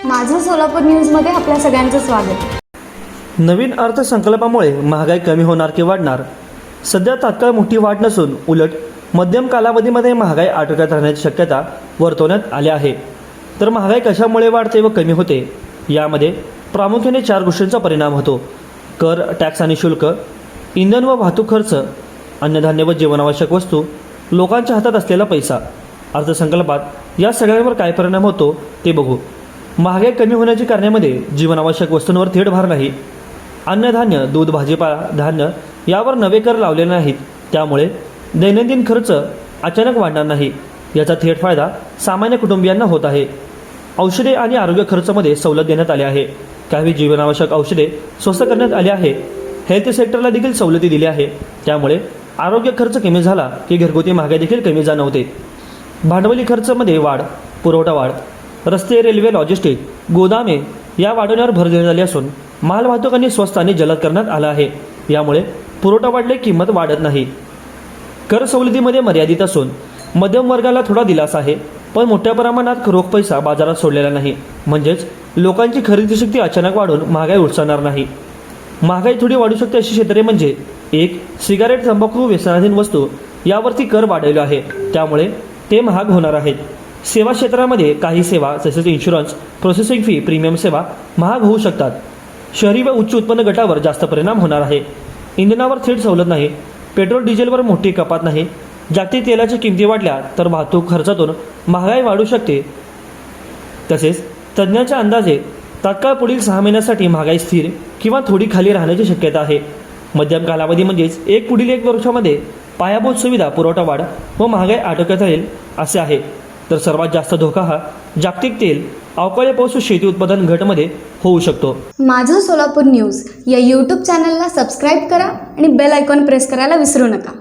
माझं सोलापूर न्यूजमध्ये आपल्या सगळ्यांचं स्वागत। नवीन अर्थसंकल्पामुळे महागाई कमी होणार की वाढणार? सध्या तात्काळ मोठी वाढ नसून उलट मध्यम कालावधीमध्ये महागाई आटोक्यात राहण्याची शक्यता वर्तवण्यात आली आहे। तर महागाई कशामुळे वाढते व कमी होते यामध्ये प्रामुख्याने 4 गोष्टींचा परिणाम होतो: कर, टॅक्स आणि शुल्क, इंधन व वाहतूक खर्च, अन्नधान्य व जीवनावश्यक वस्तू, लोकांच्या हातात असलेला पैसा। अर्थसंकल्पात या सगळ्यांवर काय परिणाम होतो ते बघू। महागाई कमी होण्याची कारणामध्ये जीवनावश्यक वस्तूंवर थेट भार नाही, अन्नधान्य, दूध, भाजीपाला, धान्य यावर नवे कर लावलेले नाहीत, त्यामुळे दैनंदिन खर्च अचानक वाढणार नाही। याचा थेट फायदा सामान्य कुटुंबियांना होत आहे। औषधे आणि आरोग्य खर्चामध्ये सवलत देण्यात आली आहे। काही जीवनावश्यक औषधे स्वस्त करण्यात आली आहे। हेल्थ सेक्टरला देखील सवलती दिली आहे, त्यामुळे आरोग्य खर्च कमी झाला की घरगुती महागाई देखील कमी जाणवते। भांडवली खर्चामध्ये वाढ, पुरवठा वाढ, रस्ते, रेल्वे, लॉजिस्टिक, गोदामे या वाढवण्यावर भर देण्यात आली असून माल वाहतूक आणि स्वस्त आणि जलद करण्यात आला आहे। यामुळे पुरवठा वाढले, किंमत वाढत नाही। कर सवलतीमध्ये मर्यादित असून मध्यम वर्गाला थोडा दिलासा आहे, पण मोठ्या प्रमाणात रोख पैसा बाजारात सोडलेला नाही, म्हणजेच लोकांची खरेदी शक्ती अचानक वाढून महागाई उसळणार नाही। महागाई थोडी वाढू शकते अशी क्षेत्रे म्हणजे: 1. सिगारेट, तंबाखू, व्यसनाधीन वस्तू यावरती कर वाढवले आहे, त्यामुळे ते महाग होणार आहेत। सेवा क्षेत्रामध्ये काही सेवा तसेच इन्शुरन्स, प्रोसेसिंग फी, प्रीमियम सेवा महाग होऊ शकतात। शहरी व उच्च उत्पन्न गटावर जास्त परिणाम होणार आहे। इंधनावर थेट सवलत नाही, पेट्रोल डिझेलवर मोठी कपात नाही। जागतिक तेलाच्या किमती वाढल्या तर वाहतूक खर्चातून महागाई वाढू शकते। तसेच तज्ज्ञांच्या अंदाजे तात्काळ पुढील 6 महिन्यांसाठी महागाई स्थिर किंवा थोडी खाली राहण्याची शक्यता आहे। मध्यम कालावधी म्हणजेच पुढील 1 वर्षामध्ये पायाभूत सुविधा, पुरवठा वाढ व महागाई आटोक्यात राहील असे आहे। तर सर्वात जास्त धोका हा जागतिक तेल, अवकाळी पाऊस व शेती उत्पादन घटमध्ये होऊ शकतो। माझं सोलापूर न्यूज या यूट्यूब चॅनलला सबस्क्राईब करा आणि बेल आयकॉन प्रेस करायला विसरू नका।